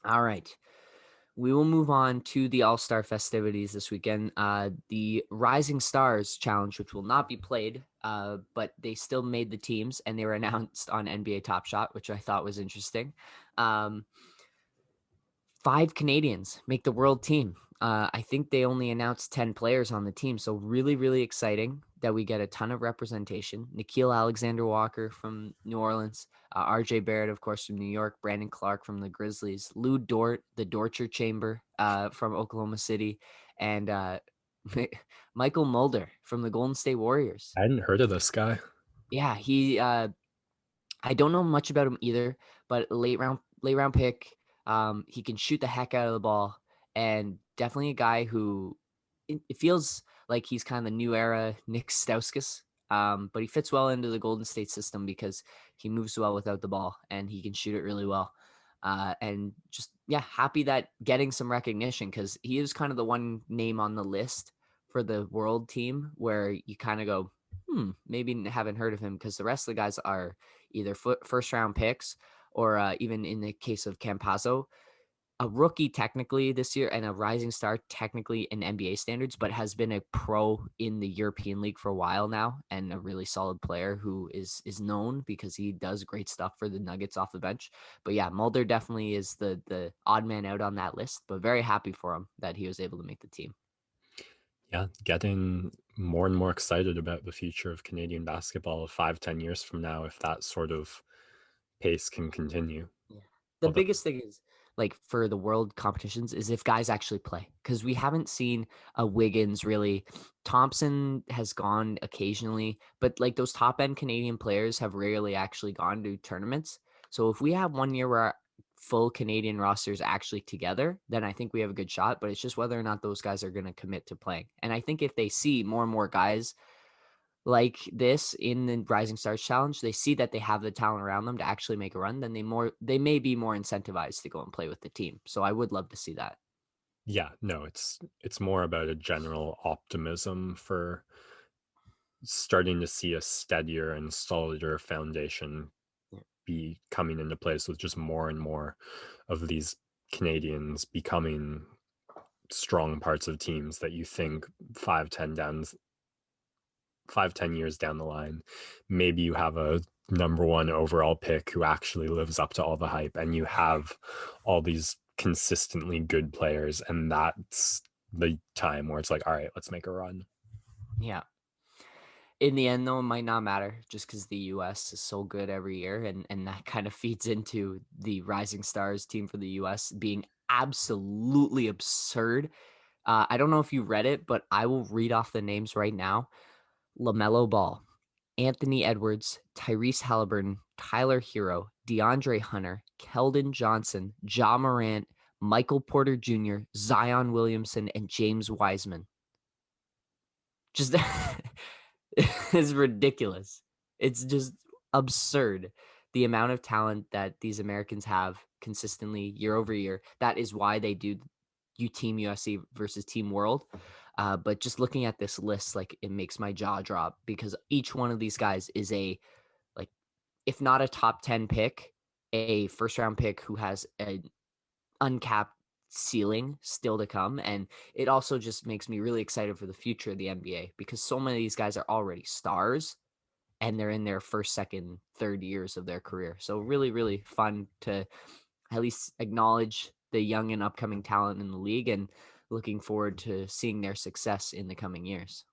All right. We will move on to the All-Star festivities this weekend. The Rising Stars Challenge, which will not be played, but they still made the teams and they were announced on NBA Top Shot, which I thought was interesting. Um, 5 Canadians make the world team. I think they only announced 10 players on the team. So really, really exciting that we get a ton of representation. Nikhil Alexander Walker from New Orleans, RJ Barrett, of course, from New York, Brandon Clark from the Grizzlies, Lou Dort, the Dorcher Chamber from Oklahoma City, and Michael Mulder from the Golden State Warriors. I hadn't heard of this guy. Yeah, I don't know much about him either, but late round pick. He can shoot the heck out of the ball, and definitely a guy who it feels like he's kind of the new era Nick Stauskas. But he fits well into the Golden State system because he moves well without the ball and he can shoot it really well. And just yeah, happy that getting some recognition because he is kind of the one name on the list for the world team where you kind of go, maybe haven't heard of him because the rest of the guys are either first round picks or even in the case of Campazzo, a rookie technically this year and a rising star technically in NBA standards, but has been a pro in the European League for a while now and a really solid player who is known because he does great stuff for the Nuggets off the bench. But yeah, Mulder definitely is the odd man out on that list, but very happy for him that he was able to make the team. Yeah, getting more and more excited about the future of Canadian basketball 5, 10 years from now, if that sort of pace can continue. Yeah. The Although, biggest thing is like for the world competitions is if guys actually play because we haven't seen a Wiggins really. Thompson has gone occasionally, but like those top end Canadian players have rarely actually gone to tournaments. So if we have one year where our full Canadian roster is actually together, then I think we have a good shot. But it's just whether or not those guys are going to commit to playing. And I think if they see more and more guys like this in the Rising Stars Challenge, they see that they have the talent around them to actually make a run, then they may be more incentivized to go and play with the team. So I would love to see that. yeah, no, it's more about a general optimism for starting to see a steadier and solider foundation Yeah. be coming into place with just more and more of these Canadians becoming strong parts of teams that you think 5, 10 years down the line, maybe you have a number one overall pick who actually lives up to all the hype, and you have all these consistently good players, and that's the time where it's like, all right, let's make a run. Yeah. In the end, though, it might not matter just because the US is so good every year. And that kind of feeds into the Rising Stars team for the US being absolutely absurd. I don't know if you read it, but I will read off the names right now. LaMelo Ball, Anthony Edwards, Tyrese Halliburton, Tyler Hero, DeAndre Hunter, Keldon Johnson, Ja Morant, Michael Porter Jr., Zion Williamson, and James Wiseman. Just is ridiculous. It's just absurd the amount of talent that these Americans have consistently year over year. That is why they do you Team USC versus Team World. But just looking at this list, like it makes my jaw drop because each one of these guys is a like if not a top 10 pick, a first round pick who has an uncapped ceiling still to come. And it also just makes me really excited for the future of the NBA because so many of these guys are already stars and they're in their first, second, third years of their career. So really, really fun to at least acknowledge the young and upcoming talent in the league and looking forward to seeing their success in the coming years.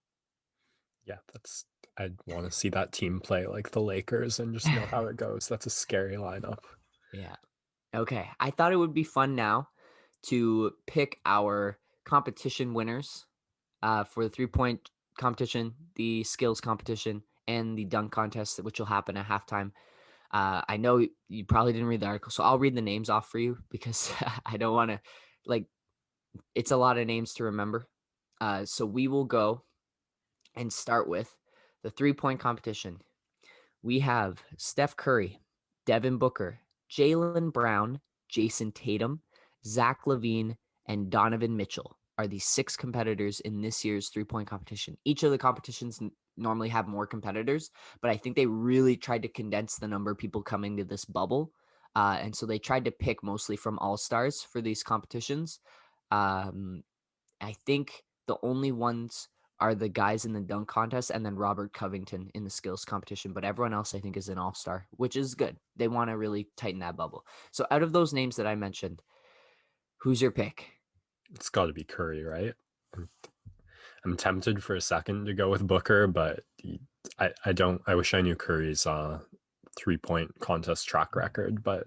Yeah, that's I'd want to see that team play like the Lakers and just know how it goes. That's a scary lineup. Yeah. Okay. I thought it would be fun now to pick our competition winners for the 3 point competition, the skills competition, and the dunk contest, which will happen at halftime. I know you probably didn't read the article, so I'll read the names off for you because I don't want to, like, it's a lot of names to remember. So we will go and start with the 3 point competition. We have Steph Curry, Devin Booker, Jalen Brown, Jason Tatum, Zach Levine, and Donovan Mitchell are the 6 competitors in this year's 3 point competition. Each of the competitions normally have more competitors, but I think they really tried to condense the number of people coming to this bubble And so they tried to pick mostly from all-stars for these competitions. Um, I think the only ones are the guys in the dunk contest and then Robert Covington in the skills competition. But everyone else, I think, is an all-star, which is good. They want to really tighten that bubble. So out of those names that I mentioned, who's your pick? It's got to be Curry, right? I'm tempted for a second to go with Booker, but I don't. I wish I knew Curry's 3-point contest track record, but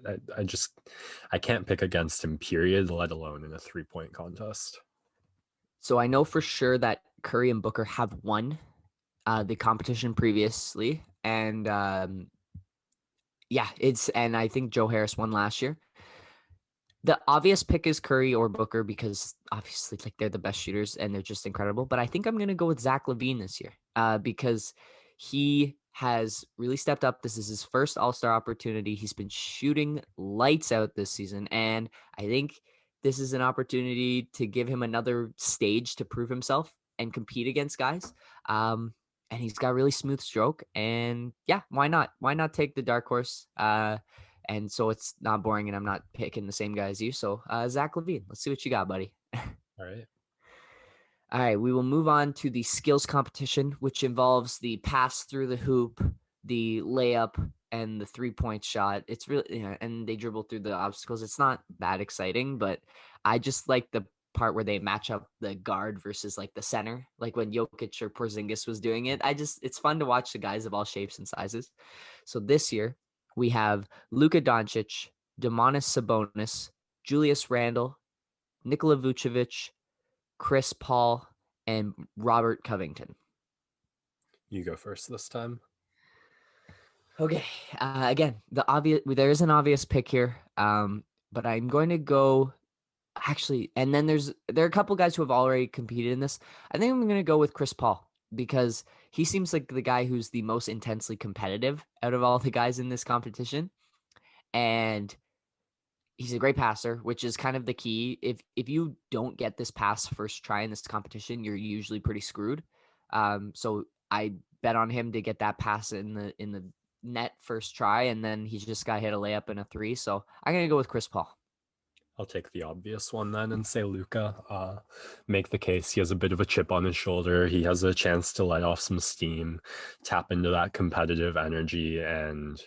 I can't pick against him. Period. Let alone in a 3-point contest. So I know for sure that Curry and Booker have won the competition previously, and and I think Joe Harris won last year. The obvious pick is Curry or Booker because obviously like they're the best shooters and they're just incredible. But I think I'm gonna go with Zach LaVine this year because he has really stepped up. This is his first All-Star opportunity. He's been shooting lights out this season, and I think this is an opportunity to give him another stage to prove himself and compete against guys. And he's got a really smooth stroke, and yeah, why not? Why not take the dark horse? And so it's not boring, and I'm not picking the same guy as you. So Zach LaVine, let's see what you got, buddy. All right. All right, we will move on to the skills competition, which involves the pass through the hoop, the layup, and the 3-point shot. It's really, and they dribble through the obstacles. It's not that exciting, but I just like the part where they match up the guard versus like the center, like when Jokic or Porzingis was doing it. It's fun to watch the guys of all shapes and sizes. So this year we have Luka Doncic, Domantas Sabonis, Julius Randle, Nikola Vucevic, Chris Paul, and Robert Covington. You go first this time. Okay. Again, there is an obvious pick here, but I'm going to go actually, and then there are a couple guys who have already competed in this. I think I'm going to go with Chris Paul because he seems like the guy who's the most intensely competitive out of all the guys in this competition, and he's a great passer, which is kind of the key. If you don't get this pass first try in this competition, you're usually pretty screwed. So I bet on him to get that pass in the net first try, and then he's just got to hit a layup and a 3. So I'm gonna go with Chris Paul. I'll take the obvious one then and say Luka. Make the case. He has a bit of a chip on his shoulder. He has a chance to let off some steam, tap into that competitive energy, and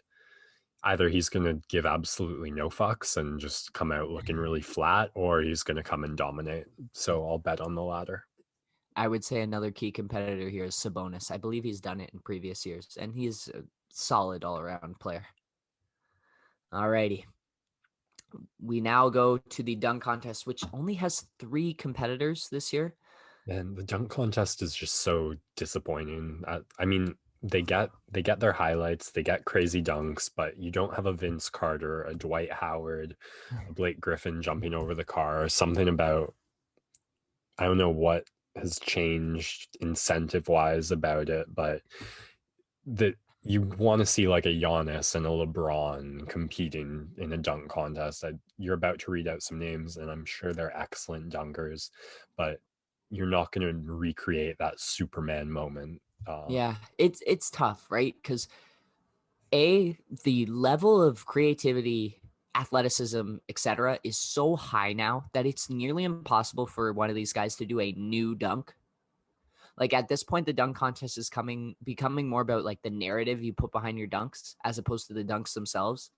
either he's going to give absolutely no fucks and just come out looking really flat, or he's going to come and dominate. So I'll bet on the latter. I would say another key competitor here is Sabonis. I believe he's done it in previous years, and he's a solid all-around player. Alrighty. We now go to the dunk contest, which only has 3 competitors this year. And the dunk contest is just so disappointing. I mean, they get their highlights, they get crazy dunks, but you don't have a Vince Carter, a Dwight Howard, a Blake Griffin jumping over the car, or something about, I don't know what has changed incentive wise about it, but that you want to see like a Giannis and a LeBron competing in a dunk contest. You're about to read out some names, and I'm sure they're excellent dunkers, but you're not going to recreate that Superman moment. Yeah, it's tough, right? Because the level of creativity, athleticism, etc., is so high now that it's nearly impossible for one of these guys to do a new dunk. Like at this point, the dunk contest is becoming more about like the narrative you put behind your dunks as opposed to the dunks themselves.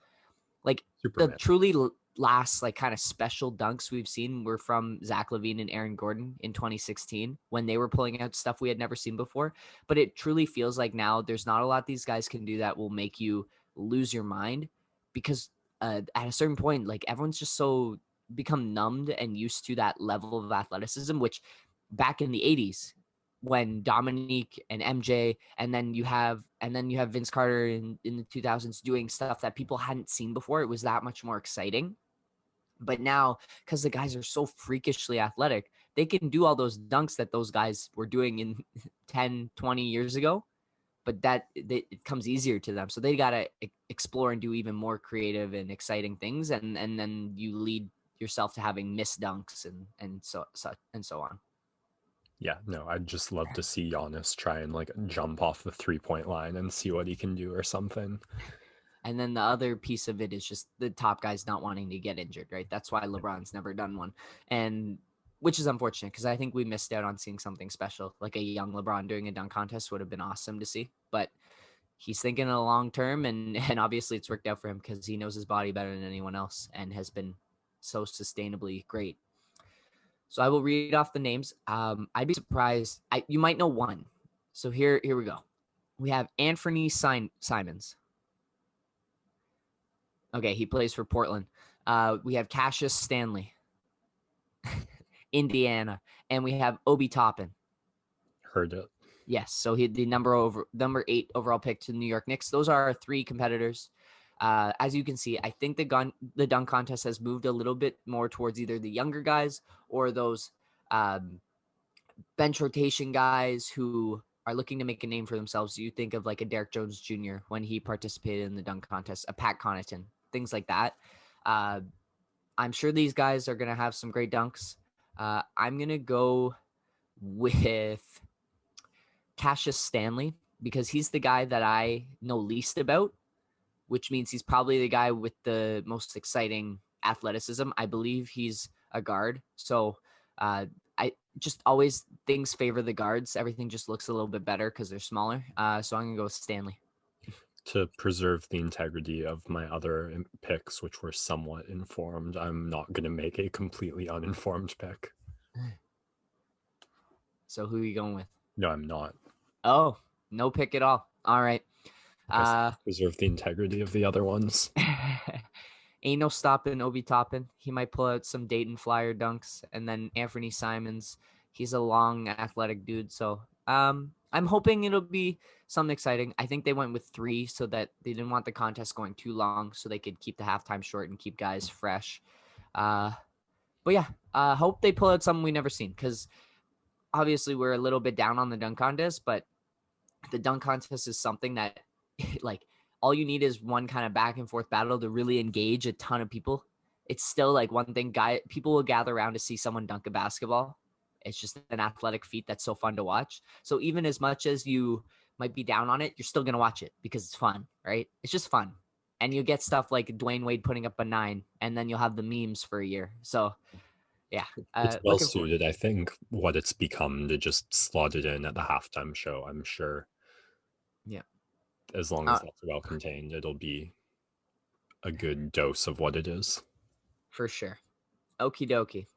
Like Superman. the truly last like kind of special dunks we've seen were from Zach LaVine and Aaron Gordon in 2016 when they were pulling out stuff we had never seen before. But it truly feels like now there's not a lot these guys can do that will make you lose your mind because at a certain point, like everyone's just so become numbed and used to that level of athleticism, which back in the 80s when Dominique and MJ, and then you have Vince Carter in the 2000s doing stuff that people hadn't seen before. It was that much more exciting. But now, because the guys are so freakishly athletic, they can do all those dunks that those guys were doing in 10, 20 years ago. But it comes easier to them. So they got to explore and do even more creative and exciting things. And then you lead yourself to having missed dunks and so on. Yeah, no, I'd just love to see Giannis try and like jump off the 3-point line and see what he can do or something. And then the other piece of it is just the top guys not wanting to get injured, right? That's why LeBron's never done one. And which is unfortunate because I think we missed out on seeing something special. Like a young LeBron doing a dunk contest would have been awesome to see. But he's thinking a long term, and obviously it's worked out for him because he knows his body better than anyone else and has been so sustainably great. So I will read off the names. I'd be surprised. You might know one. So here we go. We have Anthony Simons. Okay, he plays for Portland. We have Cassius Stanley, Indiana, and we have Obi Toppin. Heard it. Yes, so he the number 8 overall pick to the New York Knicks. Those are our 3 competitors. As you can see, I think the dunk contest has moved a little bit more towards either the younger guys or those bench rotation guys who are looking to make a name for themselves. You think of like a Derek Jones Jr. when he participated in the dunk contest, a Pat Connaughton, things like that. I'm sure these guys are going to have some great dunks. I'm going to go with Cassius Stanley because he's the guy that I know least about, which means he's probably the guy with the most exciting athleticism. I believe he's a guard. So I just always things favor the guards. Everything just looks a little bit better because they're smaller. So I'm going to go with Stanley. To preserve the integrity of my other picks, which were somewhat informed, I'm not going to make a completely uninformed pick. So who are you going with? No, I'm not. Oh, no pick at all. All right. Preserve the integrity of the other ones. Ain't no stopping Obi Toppin. He might pull out some Dayton Flyer dunks. And then Anthony Simons, he's a long, athletic dude. So I'm hoping it'll be something exciting. I think they went with 3 so that they didn't want the contest going too long so they could keep the halftime short and keep guys fresh. But yeah, hope they pull out something we never seen because obviously we're a little bit down on the dunk contest, but the dunk contest is something that like all you need is one kind of back and forth battle to really engage a ton of people. It's still like one thing people will gather around to see someone dunk a basketball. It's just an athletic feat that's so fun to watch. So even as much as you might be down on it, you're still going to watch it because it's fun, right? It's just fun. And you get stuff like Dwayne Wade putting up a 9 and then you'll have the memes for a year. So yeah, it's well suited. I think what it's become to just slot it in at the halftime show, I'm sure. Yeah. As long as that's well contained, it'll be a good dose of what it is. For sure. Okie dokie.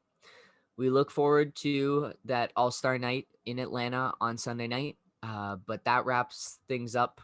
We look forward to that All-Star night in Atlanta on Sunday night. But that wraps things up